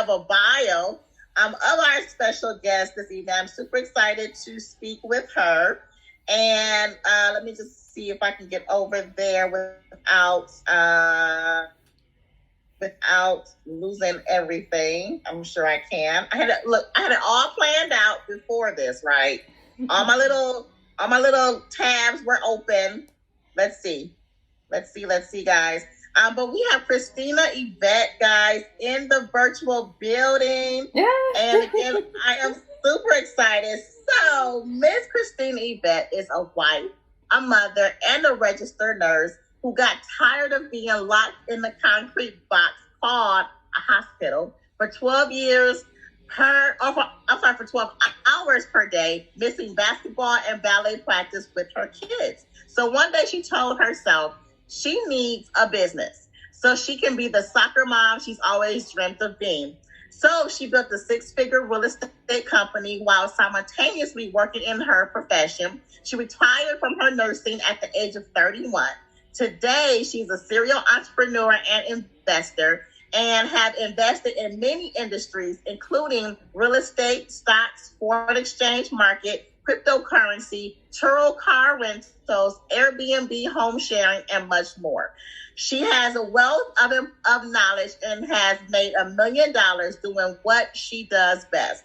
of a bio of our special guest this evening. I'm super excited to speak with her. And let me just see if I can get over there without losing everything. I'm sure I can. I had it all planned out before this, right? all my little tabs were open. Let's see, guys. But we have Christina Yvette, guys, in the virtual building. Yeah. And again, I am super excited. So, Miss Christina Yvette is a wife, a mother, and a registered nurse who got tired of being locked in the concrete box called a hospital for 12 years for 12 hours per day, missing basketball and ballet practice with her kids. So one day she told herself she needs a business so she can be the soccer mom she's always dreamt of being. So she built a 6-figure real estate company while simultaneously working in her profession. She retired from her nursing at the age of 31. Today, she's a serial entrepreneur and investor and have invested in many industries, including real estate, stocks, foreign exchange market, cryptocurrency, Turo car rentals, Airbnb home sharing, and much more. She has a wealth of knowledge and has made $1 million doing what she does best.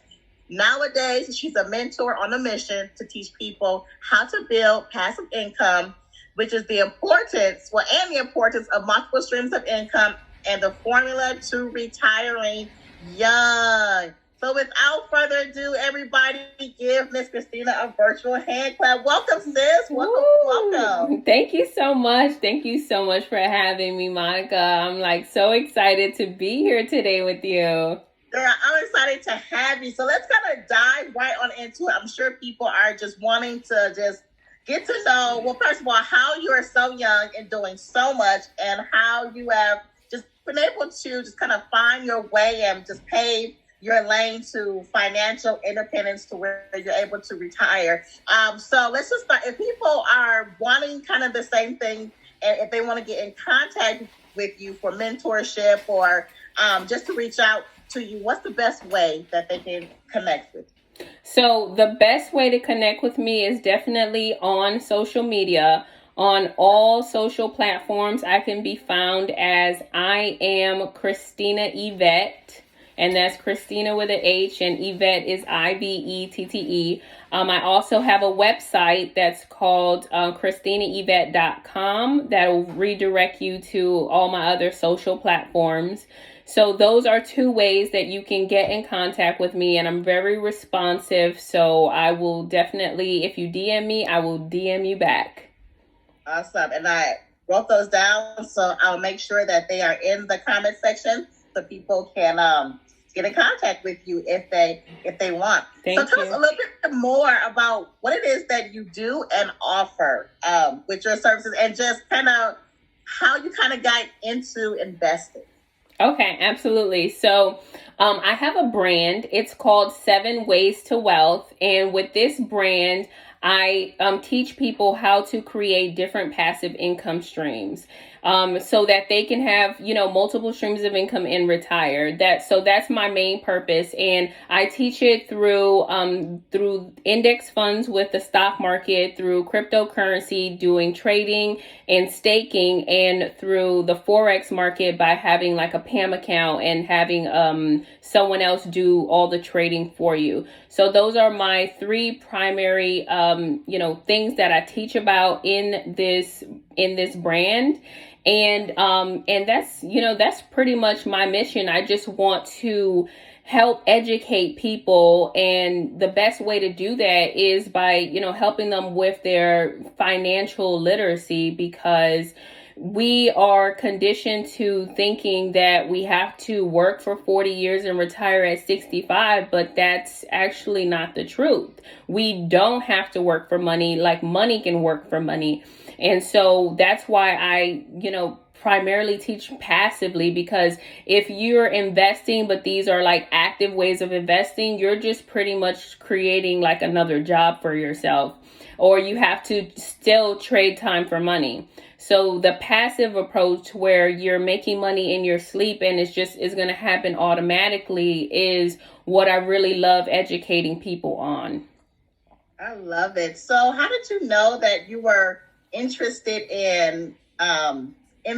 Nowadays, she's a mentor on a mission to teach people how to build passive income, which is the importance of multiple streams of income and the formula to retiring young. So without further ado, everybody give Miss Christina a virtual hand clap. Welcome, sis. Welcome. Thank you so much. Thank you so much for having me, Monica. I'm so excited to be here today with you. Girl, I'm excited to have you. So let's kind of dive right on into it. I'm sure people are just wanting to just get to know, well, first of all, how you are so young and doing so much and how you have just been able to just kind of find your way and just pave your lane to financial independence to where you're able to retire. So let's just start. If people are wanting kind of the same thing, and if they want to get in contact with you for mentorship or just to reach out to you, what's the best way that they can connect with you? So the best way to connect with me is definitely on social media. On all social platforms, I can be found as I am Christina Yvette. And that's Christina with an H, and Yvette is Iveette. I also have a website that's called ChristinaYvette.com that will redirect you to all my other social platforms. So those are 2 ways that you can get in contact with me, and I'm very responsive. So I will definitely, if you DM me, I will DM you back. Awesome. And I wrote those down, so I'll make sure that they are in the comment section so people can get in contact with you if they want. Thank so tell us a little bit more about what it is that you do and offer with your services, and just kind of how you kind of got into investing. Okay, absolutely. So I have a brand. It's called 7 Ways to Wealth. And with this brand, I teach people how to create different passive income streams so that they can have, multiple streams of income and retire. That's my main purpose. And I teach it through index funds with the stock market, through cryptocurrency, doing trading and staking, and through the Forex market by having like a PAM account and having someone else do all the trading for you. So those are my 3 primary things that I teach about in this brand. And that's pretty much my mission. I just want to help educate people, and the best way to do that is by, helping them with their financial literacy, because we are conditioned to thinking that we have to work for 40 years and retire at 65, but that's actually not the truth. We don't have to work for money like money can work for money. And so that's why I, primarily teach passively, because if you're investing, but these are like active ways of investing, you're just pretty much creating like another job for yourself, or you have to still trade time for money. So the passive approach, where you're making money in your sleep and it's going to happen automatically, is what I really love educating people on. I love it. So how did you know that you were interested in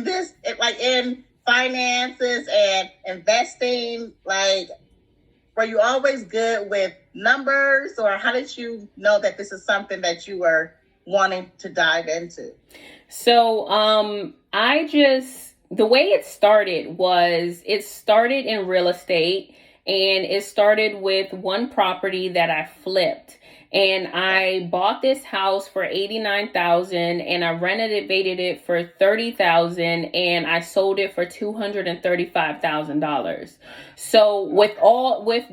this, like in finances and investing? Like, were you always good with numbers, or how did you know that this is something that you were wanting to dive into? So, the way it started in real estate, and it started with one property that I flipped. And I bought this house for $89,000, and I renovated it for $30,000, and I sold it for $235,000. So with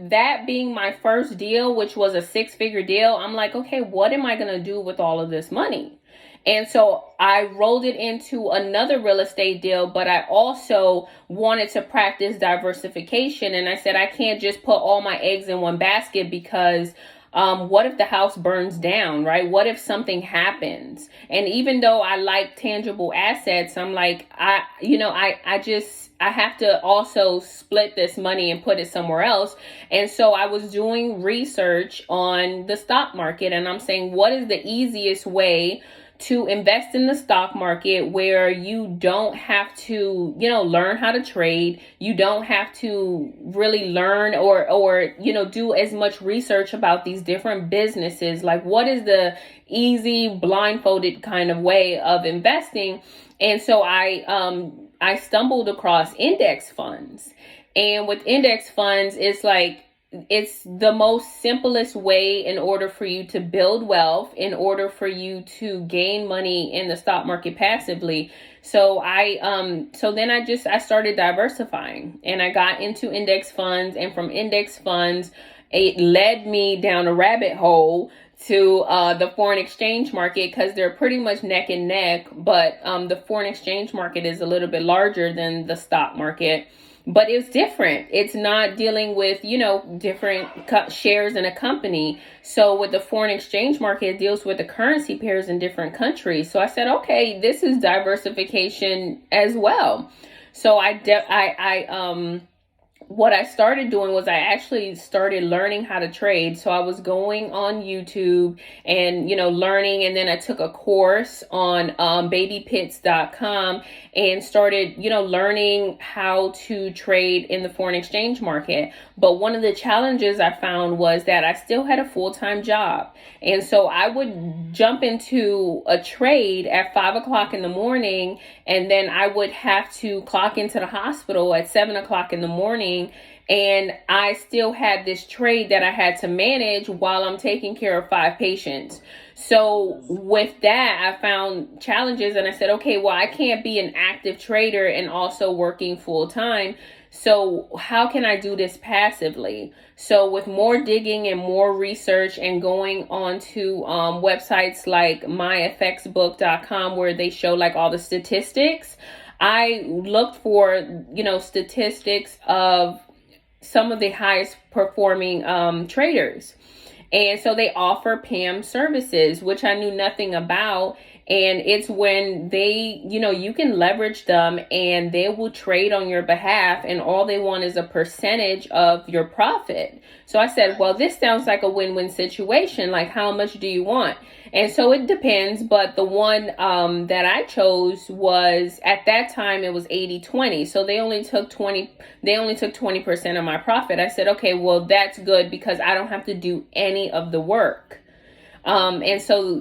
that being my first deal, which was a 6-figure deal, I'm like, okay, what am I gonna do with all of this money? And so I rolled it into another real estate deal, but I also wanted to practice diversification. And I said, I can't just put all my eggs in one basket, because what if the house burns down, right? What if something happens? And even though I like tangible assets, I'm like, I have to also split this money and put it somewhere else. And so I was doing research on the stock market, and I'm saying, what is the easiest way to invest in the stock market where you don't have to, learn how to trade. You don't have to really learn or do as much research about these different businesses. Like, what is the easy blindfolded kind of way of investing? And so I stumbled across index funds. And with index funds, it's the most simplest way in order for you to build wealth, in order for you to gain money in the stock market passively. So I started diversifying, and I got into index funds, and from index funds, it led me down a rabbit hole to the foreign exchange market, because they're pretty much neck and neck, but the foreign exchange market is a little bit larger than the stock market. But it's different. It's not dealing with, different shares in a company. So with the foreign exchange market, it deals with the currency pairs in different countries. So I said, okay, this is diversification as well. So what I started doing was I actually started learning how to trade. So I was going on YouTube and, learning. And then I took a course on babypits.com and started, learning how to trade in the foreign exchange market. But one of the challenges I found was that I still had a full-time job. And so I would jump into a trade at 5 o'clock in the morning, and then I would have to clock into the hospital at 7 o'clock in the morning. And I still had this trade that I had to manage while I'm taking care of 5 patients. So with that, I found challenges, and I said, okay, well, I can't be an active trader and also working full time. So how can I do this passively? So with more digging and more research and going on to websites like myfxbook.com, where they show like all the statistics, I looked for, statistics of some of the highest performing traders. And so they offer PAM services, which I knew nothing about. And it's when they, you can leverage them, and they will trade on your behalf, and all they want is a percentage of your profit. So I said, well, this sounds like a win-win situation. Like, how much do you want? And so it depends. But the one that I chose was, at that time, it was 80-20. So they only took 20% of my profit. I said, okay, well, that's good, because I don't have to do any of the work. And so,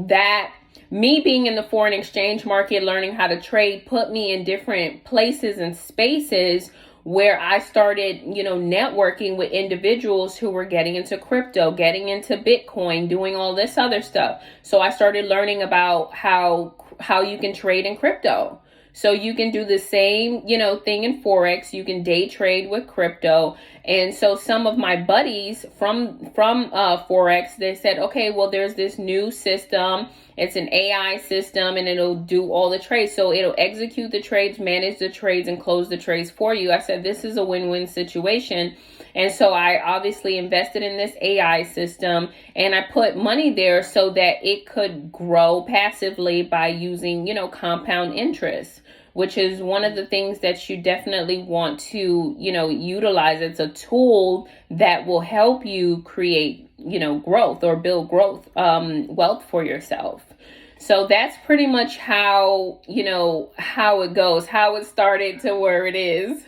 that me being in the foreign exchange market, learning how to trade, put me in different places and spaces where I started, networking with individuals who were getting into crypto, getting into Bitcoin, doing all this other stuff. So I started learning about how you can trade in crypto. So you can do the same, thing in Forex. You can day trade with crypto. And so some of my buddies from Forex, they said, okay, well, there's this new system. It's an AI system, and it'll do all the trades. So it'll execute the trades, manage the trades, and close the trades for you. I said, this is a win-win situation. And so I obviously invested in this AI system, and I put money there so that it could grow passively by using, compound interest, which is one of the things that you definitely want to, utilize. It's a tool that will help you create, growth or build growth, wealth for yourself. So that's pretty much how it goes, how it started to where it is.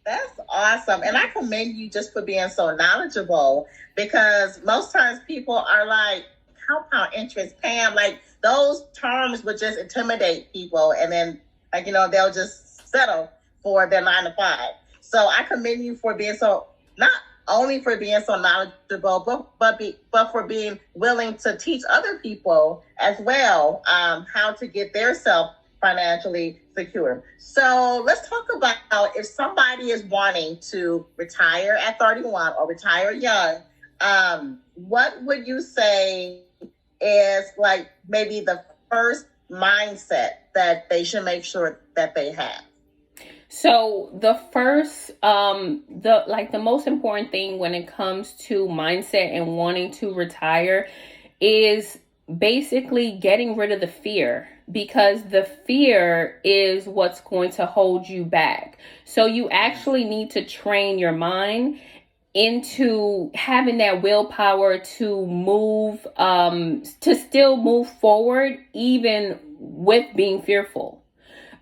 That's awesome. And I commend you just for being so knowledgeable, because most times people are like, compound interest, Pam, like those terms would just intimidate people. And then, they'll just settle for their 9 to 5. So I commend you for being not only for being so knowledgeable, but for being willing to teach other people as well how to get their self financially secure. So let's talk about if somebody is wanting to retire at 31 or retire young, what would you say is like maybe the first mindset that they should make sure that they have? So the first, the most important thing when it comes to mindset and wanting to retire is basically getting rid of the fear, because the fear is what's going to hold you back. So you actually need to train your mind into having that willpower to move, to still move forward, even with being fearful.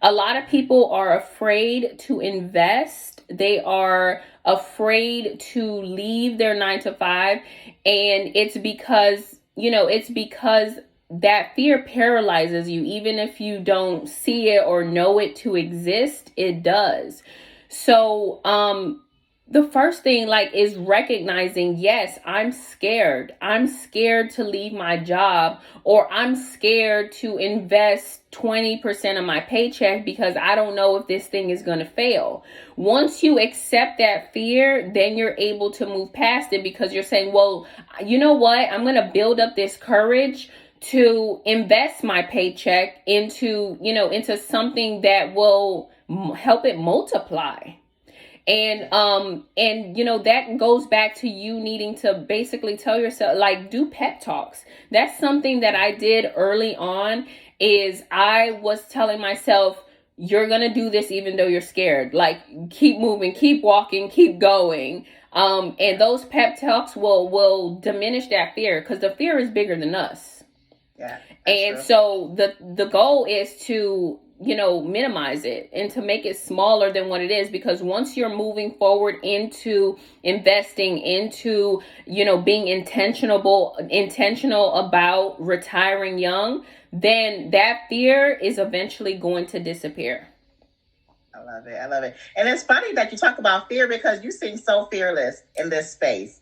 A lot of people are afraid to invest. They are afraid to leave their 9 to 5. And it's because, that fear paralyzes you. Even if you don't see it or know it to exist, it does. So, the first thing is recognizing, yes, I'm scared. I'm scared to leave my job, or I'm scared to invest 20% of my paycheck because I don't know if this thing is going to fail. Once you accept that fear, then you're able to move past it, because you're saying, well, you know what? I'm going to build up this courage to invest my paycheck into something that will help it multiply. And that goes back to you needing to basically tell yourself, do pep talks. That's something that I did early on, is I was telling myself, you're going to do this even though you're scared. Keep moving, keep walking, keep going. And those pep talks will diminish that fear, because the fear is bigger than us. Yeah. And true. So the goal is to minimize it and to make it smaller than what it is, because once you're moving forward into investing, into being intentional about retiring young, then that fear is eventually going to disappear. I love it. And it's funny that you talk about fear, because you seem so fearless in this space.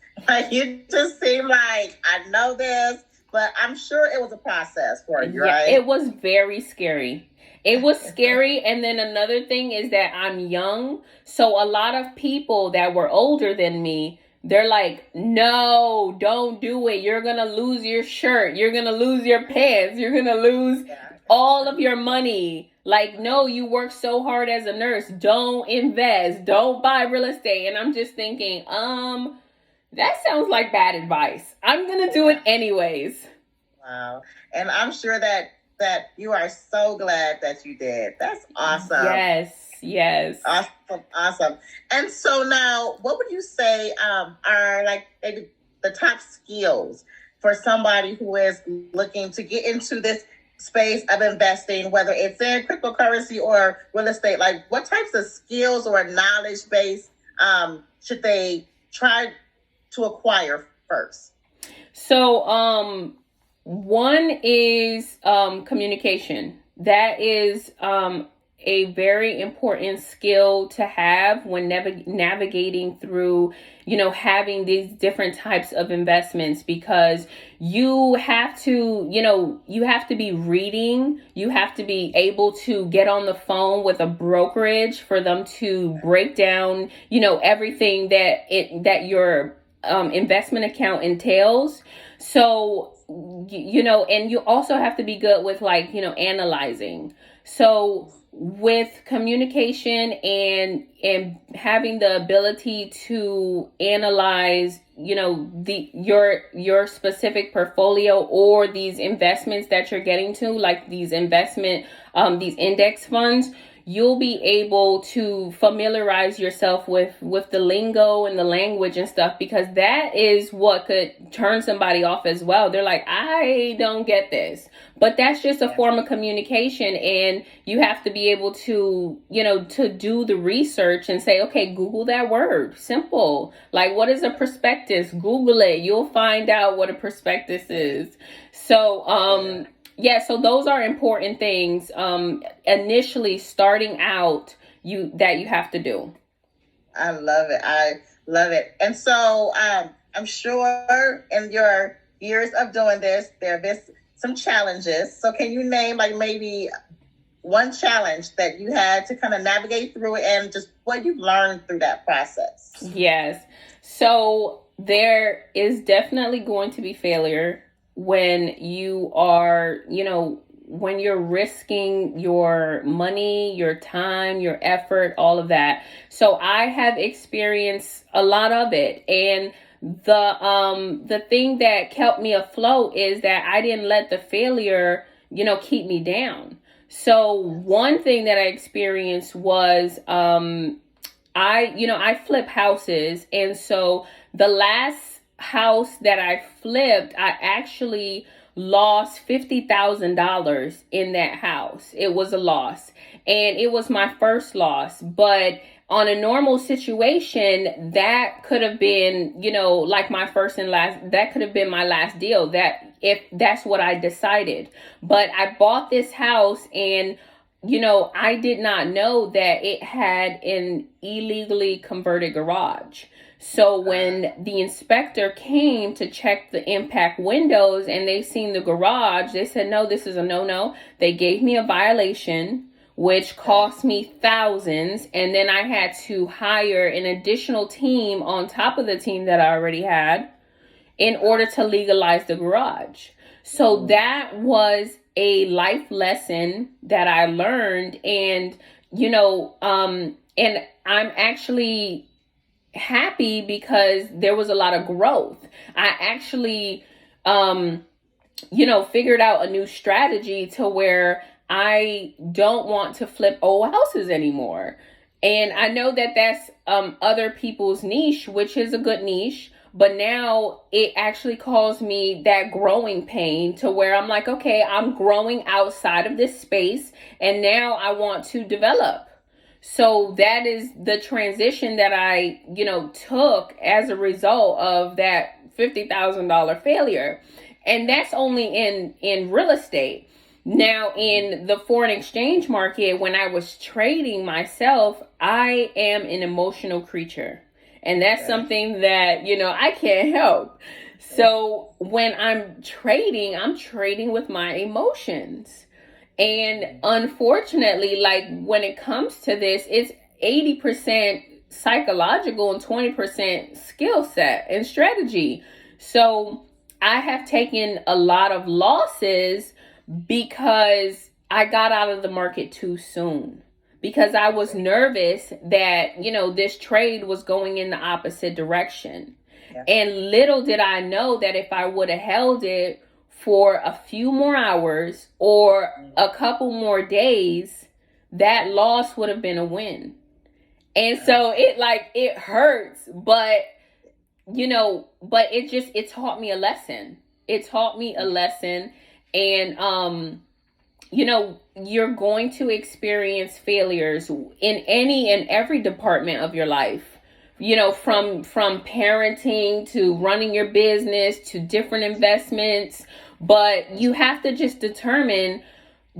You just seem like, I know this, but I'm sure it was a process for you, right? It was very scary. It was scary. And then another thing is that I'm young. So a lot of people that were older than me, they're like, no, don't do it. You're going to lose your shirt. You're going to lose your pants. You're going to lose all of your money. No, you work so hard as a nurse. Don't invest. Don't buy real estate. And I'm just thinking, that sounds like bad advice. I'm going to do it anyways. Wow. And I'm sure that you are so glad that you did. That's awesome. Yes. Awesome. And so now, what would you say are maybe the top skills for somebody who is looking to get into this space of investing, whether it's in cryptocurrency or real estate? What types of skills or knowledge base should they try to acquire first? So, one is communication. That is a very important skill to have when navigating through, having these different types of investments, because you have to, you have to be reading, you have to be able to get on the phone with a brokerage for them to break down, everything that your investment account entails. So, and you also have to be good with analyzing. So with communication and having the ability to analyze, your specific portfolio or these investments that you're getting to, like these these index funds, you'll be able to familiarize yourself with the lingo and the language and stuff, because that is what could turn somebody off as well. They're like, I don't get this. But that's just a form of communication, and you have to be able to, to do the research and say, okay, Google that word. Simple. Like, what is a prospectus? Google it. You'll find out what a prospectus is. So, so those are important things initially starting out that you have to do. I love it. And so I'm sure in your years of doing this, there have been some challenges. So can you name maybe one challenge that you had to kind of navigate through and just what you've learned through that process? Yes. So there is definitely going to be failure when you are, when you're risking your money, your time, your effort, all of that. So I have experienced a lot of it. And the thing that kept me afloat is that I didn't let the failure, keep me down. So one thing that I experienced was I flip houses. And so the last house that I flipped, I actually lost $50,000 in that house. It was a loss, and it was my first loss. But on a normal situation, that could have been, like my first and last, that could have been my last deal, that if that's what I decided. But I bought this house, and I did not know that it had an illegally converted garage. So when the inspector came to check the impact windows and they seen the garage, they said, no, this is a no-no. They gave me a violation, which cost me thousands. And then I had to hire an additional team on top of the team that I already had in order to legalize the garage. So that was a life lesson that I learned. And, and I'm actually happy because there was a lot of growth. I actually, figured out a new strategy to where I don't want to flip old houses anymore. And I know that that's other people's niche, which is a good niche. But now it actually caused me that growing pain to where I'm like, okay, I'm growing outside of this space, and now I want to develop. So that is the transition that I, took as a result of that $50,000 failure. And that's only in real estate. Now, in the foreign exchange market, when I was trading myself, I am an emotional creature. And that's something that, I can't help. So when I'm trading with my emotions. And unfortunately, when it comes to this, it's 80% psychological and 20% skill set and strategy. So I have taken a lot of losses because I got out of the market too soon. Because I was nervous that, this trade was going in the opposite direction. Yeah. And little did I know that if I would have held it for a few more hours or a couple more days, that loss would have been a win. And so it hurts, but it taught me a lesson. It taught me a lesson. And, you're going to experience failures in any and every department of your life, from parenting to running your business to different investments. But you have to just determine,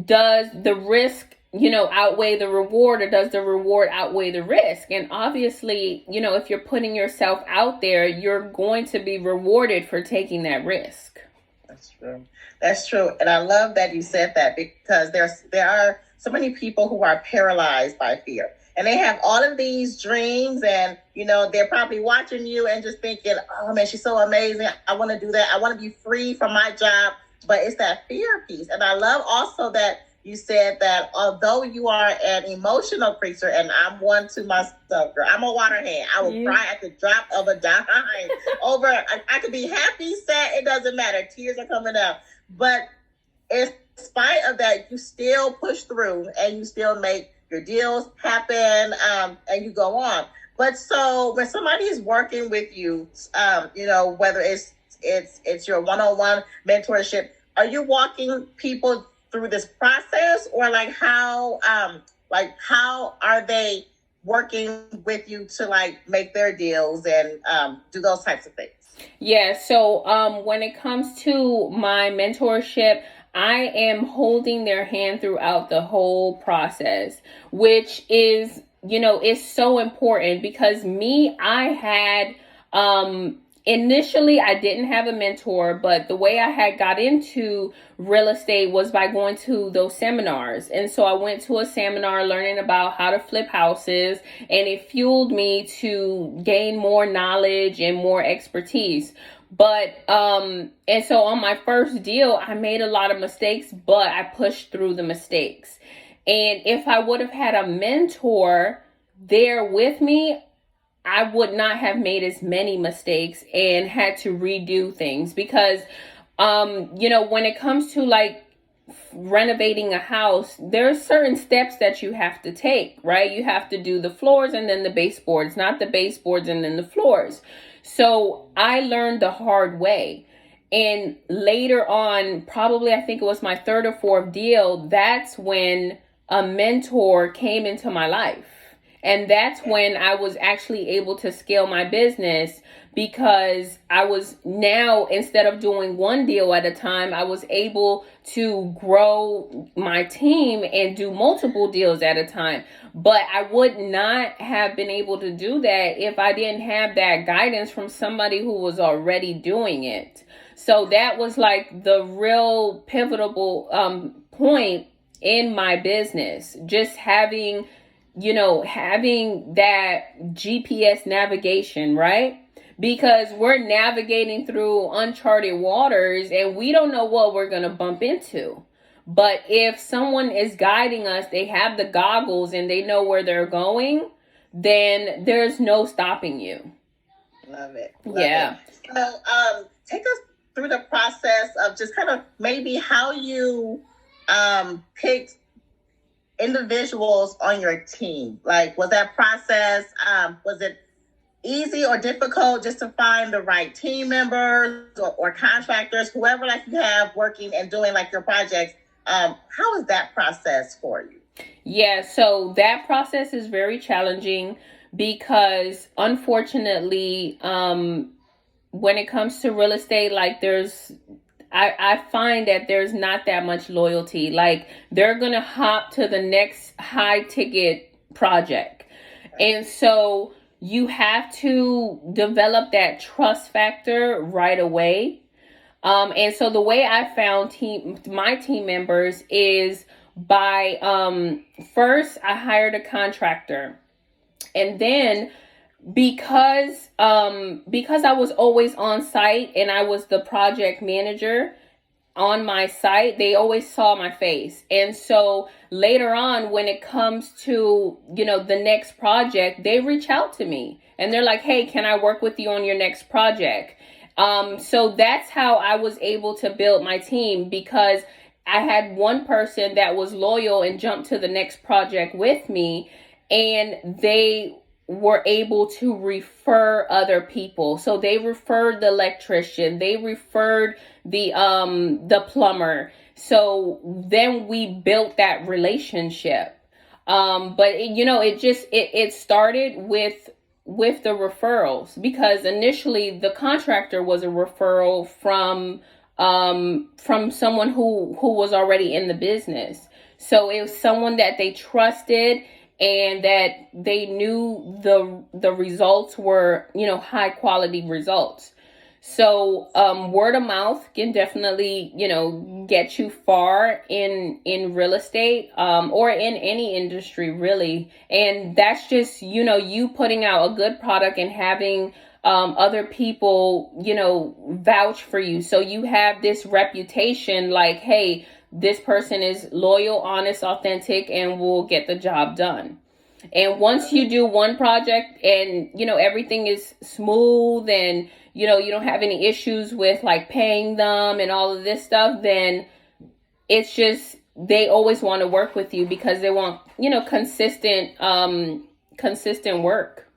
does the risk outweigh the reward, or does the reward outweigh the risk? And obviously, if you're putting yourself out there, you're going to be rewarded for taking that risk. That's true. That's true. And I love that you said that, because there are so many people who are paralyzed by fear. And they have all of these dreams, and they're probably watching you and just thinking, oh man, she's so amazing. I want to do that. I want to be free from my job. But it's that fear piece. And I love also that you said that although you are an emotional creature, and I'm one to myself, girl, I'm a waterhead. I will cry at the drop of a dime over. I could be happy, sad, it doesn't matter. Tears are coming out. But in spite of that, you still push through and you still make your deals happen, and you go on. But so when somebody is working with you, whether it's your one-on-one mentorship, are you walking people through this process, or how are they working with you to make their deals and do those types of things? Yeah. So when it comes to my mentorship, I am holding their hand throughout the whole process, which is, is so important, because I had, initially I didn't have a mentor, but the way I had got into real estate was by going to those seminars. And so I went to a seminar learning about how to flip houses, and it fueled me to gain more knowledge and more expertise. But, and so on my first deal, I made a lot of mistakes, but I pushed through the mistakes. And if I would have had a mentor there with me, I would not have made as many mistakes and had to redo things, because, when it comes to renovating a house, there are certain steps that you have to take, right? You have to do the floors and then the baseboards, not the baseboards and then the floors. So I learned the hard way. And later on, probably I think it was my third or fourth deal, that's when a mentor came into my life. And that's when I was actually able to scale my business, because I was now, instead of doing one deal at a time, I was able to grow my team and do multiple deals at a time. But I would not have been able to do that if I didn't have that guidance from somebody who was already doing it. So that was the real pivotal point in my business, just having that GPS navigation, right? Because we're navigating through uncharted waters and we don't know what we're going to bump into. But if someone is guiding us, they have the goggles and they know where they're going, then there's no stopping you. Love it. Yeah. So, take us through the process of just kind of maybe how you picked individuals on your team. Was that process, was it easy or difficult just to find the right team members or contractors, whoever you have working and doing your projects? How is that process for you? Yeah, so that process is very challenging, because unfortunately, when it comes to real estate, I find that there's not that much loyalty. They're going to hop to the next high ticket project. And so you have to develop that trust factor right away. And so the way I found my team members is by, first I hired a contractor, and then because I was always on site and I was the project manager on my site, they always saw my face. And so later on, when it comes to, the next project, they reach out to me and they're like, hey, can I work with you on your next project? So that's how I was able to build my team, because I had one person that was loyal and jumped to the next project with me, and they were able to refer other people. So they referred the electrician, they referred the plumber. So then we built that relationship. But it started with the referrals, because initially the contractor was a referral from someone who was already in the business. So it was someone that they trusted and that they knew the results were, high quality results. So word of mouth can definitely, get you far in real estate, or in any industry really. And that's just, you putting out a good product and having other people, vouch for you. So you have this reputation like, hey, this person is loyal, honest, authentic, and will get the job done. And once you do one project and, everything is smooth and, you don't have any issues with like paying them and all of this stuff, then it's just, they always want to work with you because they want, consistent work.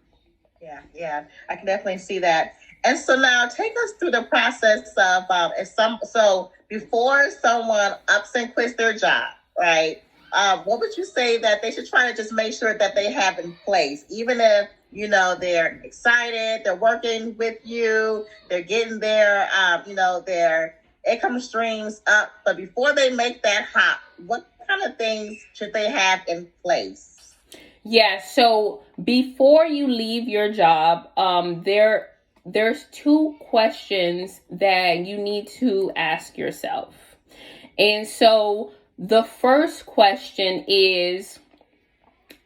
Yeah, I can definitely see that. And so now take us through the process of so before someone ups and quits their job, right? What would you say that they should try to just make sure that they have in place, even if they're excited, they're working with you, they're getting their income streams up, but before they make that hop, what kind of things should they have in place? Yeah, so before you leave your job, there's two questions that you need to ask yourself. And so the first question is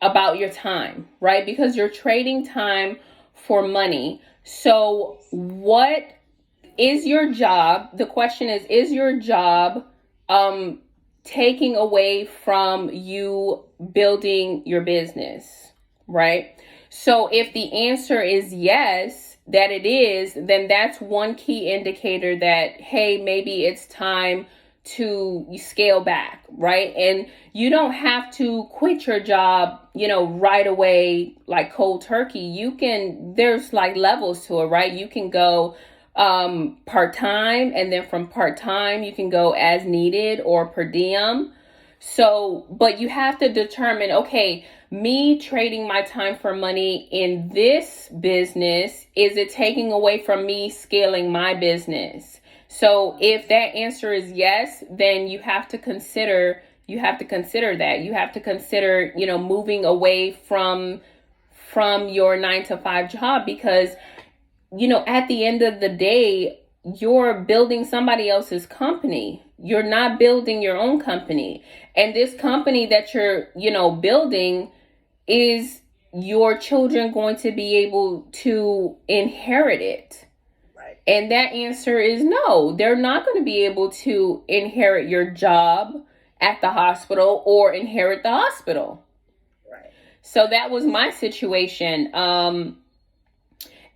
about your time, right? Because you're trading time for money. So what is your job? The question is your job taking away from you building your business, right? So if the answer is yes, that it is, then that's one key indicator that, hey, maybe it's time to scale back, right? And you don't have to quit your job, right away, like cold turkey. There's like levels to it, right? You can go part-time, and then from part-time you can go as needed or per diem. So, but you have to determine, okay, me trading my time for money in this business, is it taking away from me scaling my business? So if that answer is yes, then you have to consider that. You have to consider, moving away from your 9-to-5 job, because at the end of the day, you're building somebody else's company. You're not building your own company. And this company that you're, building, is your children going to be able to inherit it? Right. And that answer is no. They're not going to be able to inherit your job at the hospital or inherit the hospital. Right. So that was my situation.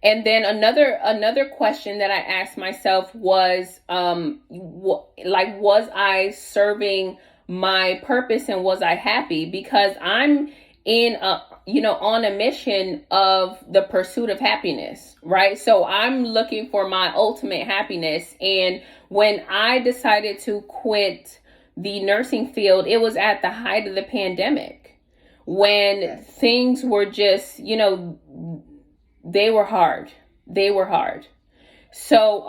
And then another question that I asked myself was, was I serving my purpose and was I happy? Because I'm on a mission of the pursuit of happiness, right? So I'm looking for my ultimate happiness. And when I decided to quit the nursing field, it was at the height of the pandemic, when things were just, they were hard. So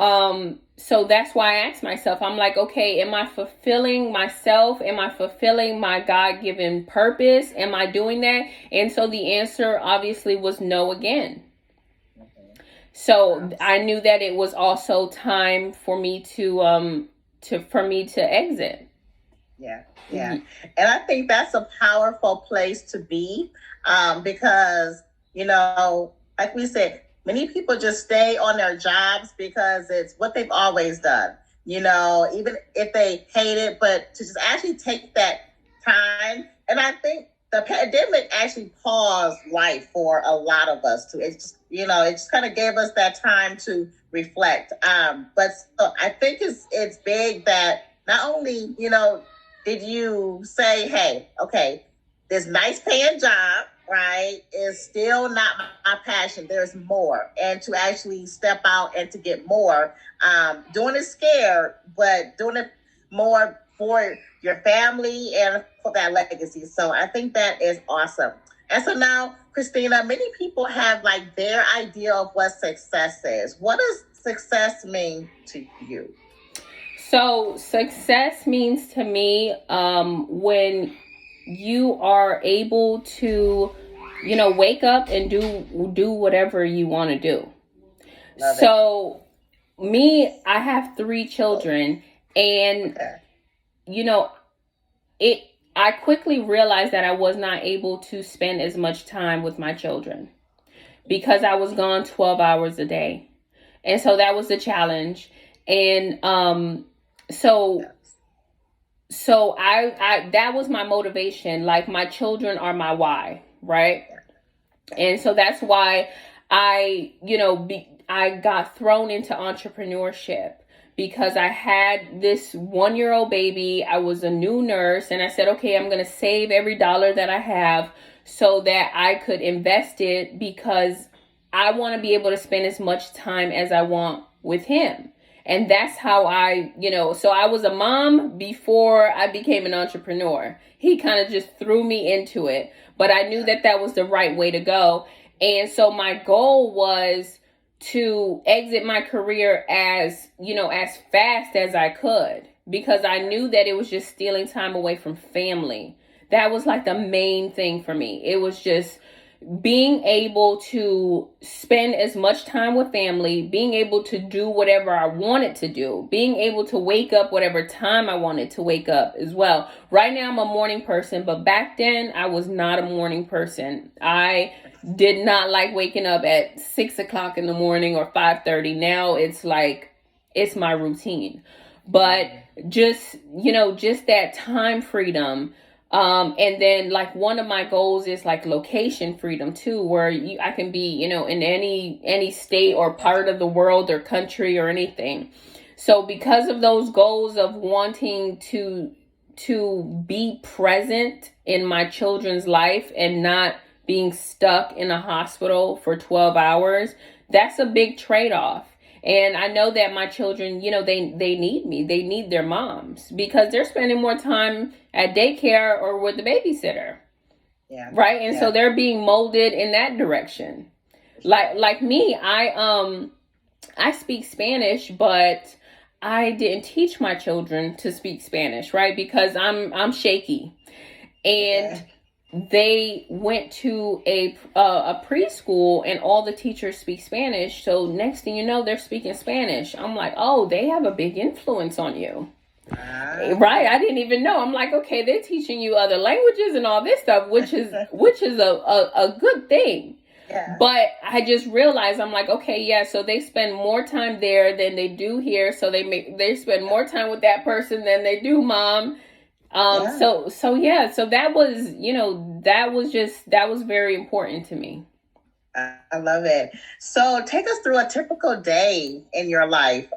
that's why I asked myself, I'm like, okay, am I fulfilling myself? Am I fulfilling my God-given purpose? Am I doing that? And so the answer obviously was no again. So I knew that it was also time for me to exit. Yeah. And I think that's a powerful place to be, because, like we said, many people just stay on their jobs because it's what they've always done, even if they hate it, but to just actually take that time. And I think the pandemic actually paused life for a lot of us too. It's just, it just kind of gave us that time to reflect. But so I think it's big that not only, did you say, hey, okay, this nice paying job, right, is still not my passion. There's more. And to actually step out and to get more, doing it scared, but doing it more for your family and for that legacy. So I think that is awesome. And so now, Christina, many people have like their idea of what success is. What does success mean to you? So success means to me when you are able to, wake up and do whatever you want to do. Love so me, I have 3 children, and Okay. it I quickly realized that I was not able to spend as much time with my children because I was gone 12 hours a day. And so that was the challenge. And so I that was my motivation. Like, my children are my why, right? And so that's why I got thrown into entrepreneurship, because I had this 1-year-old baby. I was a new nurse, and I said, okay, I'm going to save every dollar that I have so that I could invest it, because I want to be able to spend as much time as I want with him. And that's how so I was a mom before I became an entrepreneur. He kind of just threw me into it, but I knew that that was the right way to go. And so my goal was to exit my career as fast as I could, because I knew that it was just stealing time away from family. That was like the main thing for me. It was just being able to spend as much time with family, being able to do whatever I wanted to do, being able to wake up whatever time I wanted to wake up as well. Right now I'm a morning person, but back then I was not a morning person. I did not like waking up at 6 o'clock in the morning or 5:30. Now it's like, it's my routine. But just that time freedom. And then, like, one of my goals is like location freedom too, where I can be, in any state or part of the world or country or anything. So because of those goals of wanting to be present in my children's life and not being stuck in a hospital for 12 hours, that's a big trade-off. And I know that my children, they need me. They need their moms, because they're spending more time at daycare or with the babysitter. Yeah. Right. And so they're being molded in that direction. Like me, I speak Spanish, but I didn't teach my children to speak Spanish, right? Because I'm shaky. And they went to a preschool, and all the teachers speak Spanish. So next thing you know, they're speaking Spanish. I'm like, oh, they have a big influence on you. Right. I didn't even know. I'm like, okay, they're teaching you other languages and all this stuff, which is a good thing. Yeah. But I just realized, I'm like, okay, yeah, so they spend more time there than they do here. So they spend more time with that person than they do mom. So that was very important to me. I love it. So take us through a typical day in your life.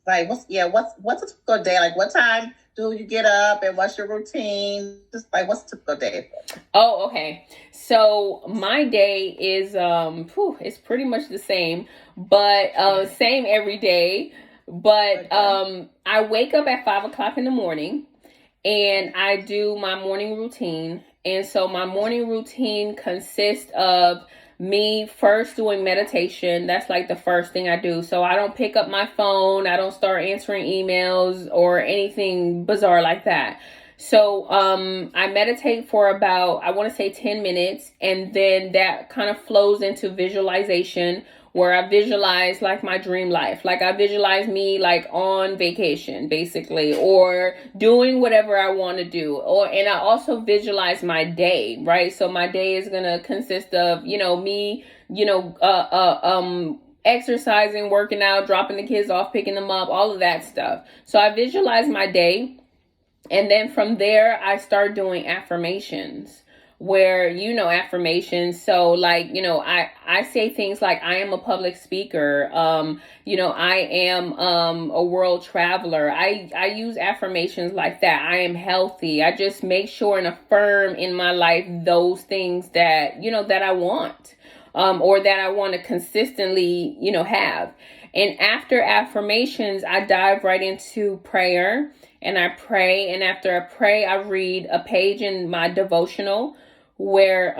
Like what's a typical day? Like, what time do you get up, and what's your routine? Just like, what's a typical day? Oh, okay. So my day is it's pretty much the same, but same every day. But I wake up at 5 o'clock in the morning, and I do my morning routine. And so my morning routine consists of me first doing meditation. That's like the first thing I do. So I don't pick up my phone. I don't start answering emails or anything bizarre like that. So I meditate for about, I want to say 10 minutes. And then that kind of flows into visualization, where I visualize like my dream life. Like, I visualize me like on vacation, basically, or doing whatever I want to do. And I also visualize my day, right? So my day is going to consist of, me, exercising, working out, dropping the kids off, picking them up, all of that stuff. So I visualize my day. And then from there, I start doing affirmations, where, affirmations. So like, I say things like, I am a public speaker. I am a world traveler. I use affirmations like that. I am healthy. I just make sure and affirm in my life those things that, that I want, or that I want to consistently, have. And after affirmations, I dive right into prayer, and I pray. And after I pray, I read a page in my devotional, where,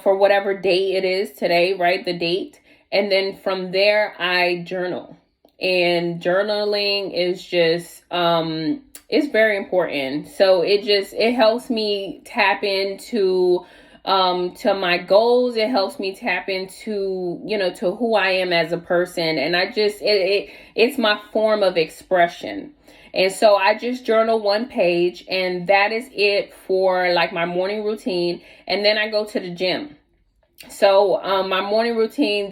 for whatever day it is today, right? The date. And then from there, I journal. and journaling is just it's very important. So it helps me tap into to my goals. It helps me tap into, to who I am as a person, and I just it's my form of expression. And so I just journal one page, and that is it for like my morning routine. And then I go to the gym. So my morning routine,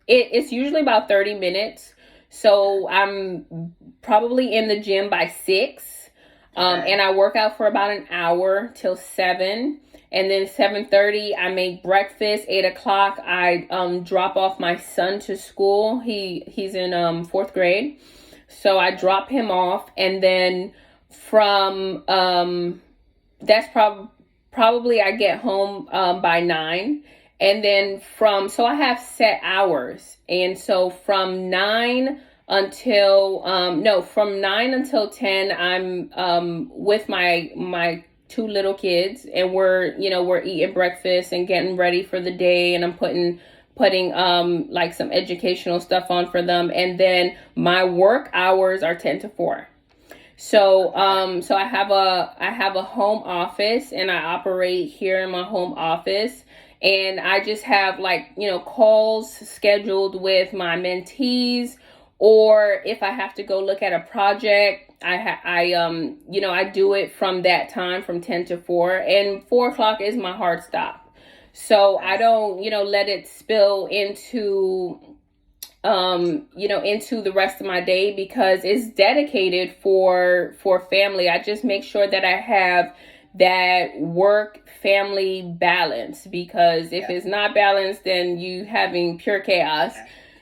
it's usually about 30 minutes. So I'm probably in the gym by 6. And I work out for about an hour till 7. And then 7:30, I make breakfast. 8 o'clock, I drop off my son to school. He's in 4th grade. So I drop him off, and then from that's probably I get home by 9. And then so I have set hours. And so from 9 until 10, I'm with my 2 little kids, and we're eating breakfast and getting ready for the day, and I'm putting like some educational stuff on for them. And then my work hours are 10 to 4. So I have a home office, and I operate here in my home office, and I just have calls scheduled with my mentees, or if I have to go look at a project, I do it from that time, from 10 to 4, and 4 o'clock is my hard stop. So I don't, let it spill into the rest of my day, because it's dedicated for family. I just make sure that I have that work family balance, because if it's not balanced, then you having pure chaos.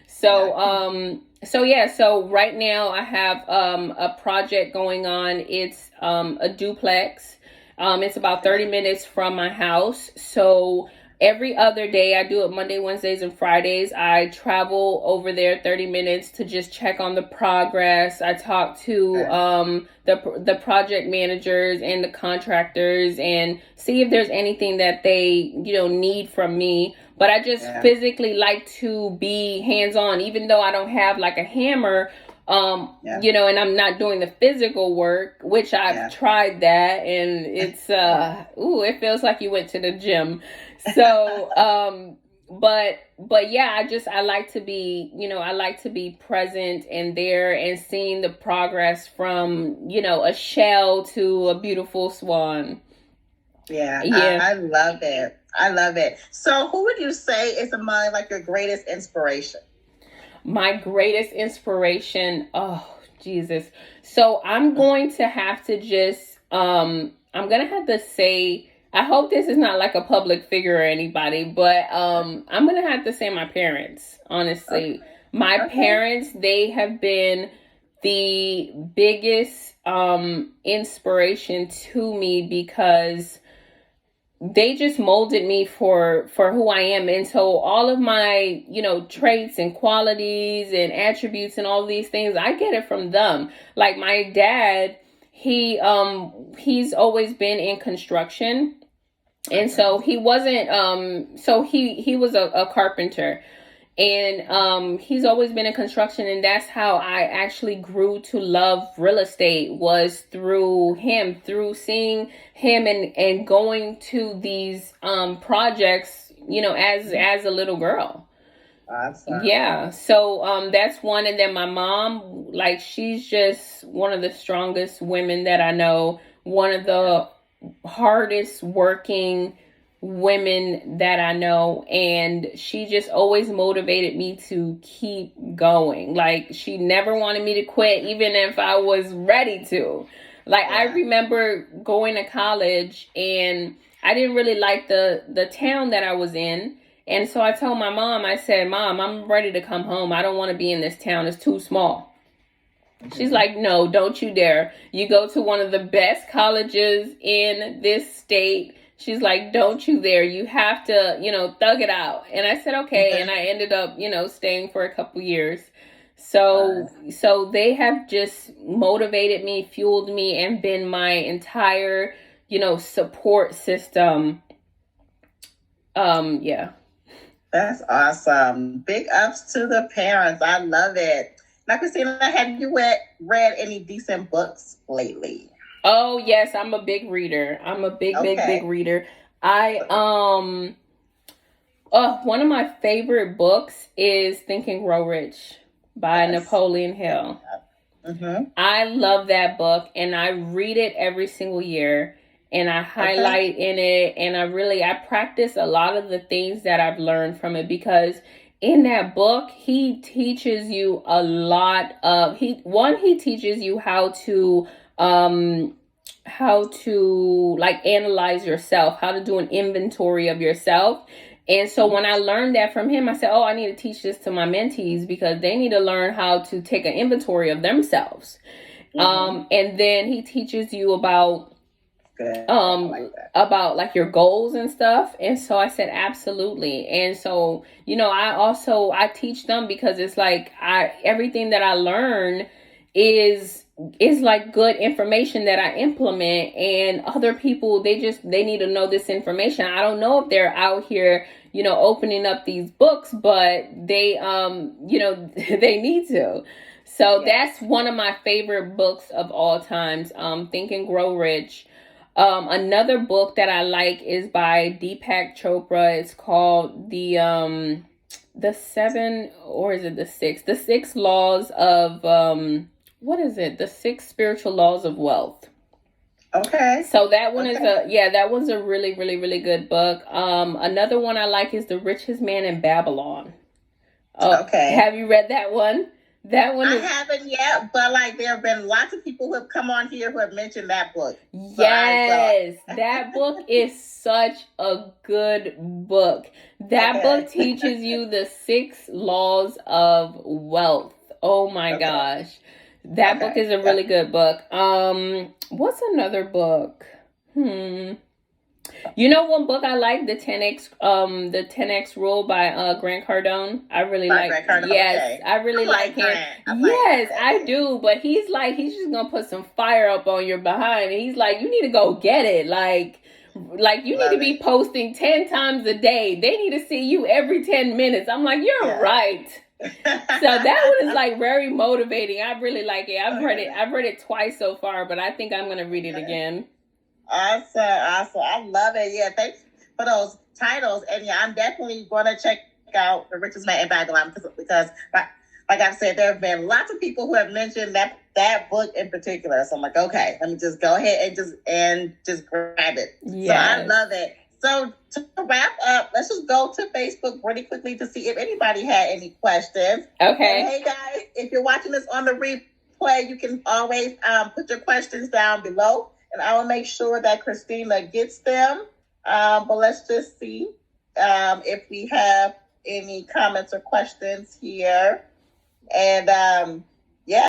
So so right now I have a project going on. It's a duplex. It's about 30 minutes from my house. So every other day, I do it Monday, Wednesdays, and Fridays. I travel over there 30 minutes to just check on the progress. I talk to the project managers and the contractors and see if there's anything that they need from me. But I just physically like to be hands-on, even though I don't have like a hammer. And I'm not doing the physical work, which I've tried that, and it's it feels like you went to the gym. So but yeah, I like to be present and there, and seeing the progress from a shell to a beautiful swan. I love it. I love it. So who would you say is among your greatest inspiration? My greatest inspiration, oh Jesus. So I'm going to have to just I'm gonna have to say, I hope this is not like a public figure or anybody, but I'm gonna have to say my parents, honestly. Okay. My parents, they have been the biggest inspiration to me, because they just molded me for who I am. And so all of my, traits and qualities and attributes and all these things, I get it from them. Like my dad, he's always been in construction. And so he wasn't, he was a carpenter. And he's always been in construction, and that's how I actually grew to love real estate, was through him, through seeing him and going to these projects, as a little girl. Awesome. Yeah. So that's one. And then my mom, she's just one of the strongest women that I know, one of the hardest working women that I know, and she just always motivated me to keep going. She never wanted me to quit, even if I was ready to. I remember going to college, and I didn't really like the town that I was in. And so I told my mom, I said, Mom, I'm ready to come home. I don't want to be in this town. It's too small. She's like, no, don't you dare. You go to one of the best colleges in this state. She's like, don't you dare. You have to, thug it out. And I said, okay. And I ended up, staying for a couple years. So they have just motivated me, fueled me, and been my entire, support system. Yeah. That's awesome. Big ups to the parents. I love it. Now, Christina, have you read any decent books lately? Oh yes, I'm a big reader. I'm a big Okay. reader. I one of my favorite books is Think and Grow Rich by Yes. Napoleon Hill. Mm-hmm. I love that book and I read it every single year and I Okay. highlight in it and I practice a lot of the things that I've learned from it because in that book he teaches you a lot of he teaches you um how to like analyze yourself, how to do an inventory of yourself. And so when I learned that from him, I said, oh, I need to teach this to my mentees because they need to learn how to take an inventory of themselves. And then he teaches you about about like your goals and stuff. And so I said absolutely. And so I teach them because it's like everything that I learn is like good information that I implement, and other people they need to know this information. I don't know if they're out here opening up these books, but they they need to. So that's one of my favorite books of all times, Think and Grow Rich. Another book that I like is by Deepak Chopra. It's called the seven, or is it the six? The six laws of what is it? The six spiritual laws of wealth. Okay. So that one that one's a really, really, really good book. Another one I like is The Richest Man in Babylon. Okay. Have you read that one? That one I haven't yet, but like there have been lots of people who have come on here who have mentioned that book. Yes, that book is such a good book. That book teaches you the six laws of wealth. Oh my gosh. That book is a really good book. What's another book? One book I like, the 10X rule by Grant Cardone. I really like. Yes, I really like him. Yes, I do. But he's just gonna put some fire up on your behind. And he's like, you need to go get it. Like you need to be posting 10 times a day. They need to see you every 10 minutes. I'm like, you're right. So that one is like very motivating. I really like it. I've read it twice so far, but I think I'm gonna read it again. Awesome. I love it. Yeah, thanks for those titles. And yeah, I'm definitely going to check out The Richest Man in Babylon because like I've said, there have been lots of people who have mentioned that book in particular. So I'm like, okay, let me just go ahead and just grab it. Yes. So I love it. So to wrap up, let's just go to Facebook really quickly to see if anybody had any questions. Okay. And hey guys, if you're watching this on the replay, you can always put your questions down below. And I will make sure that Christina gets them. But let's just see if we have any comments or questions here. And yeah.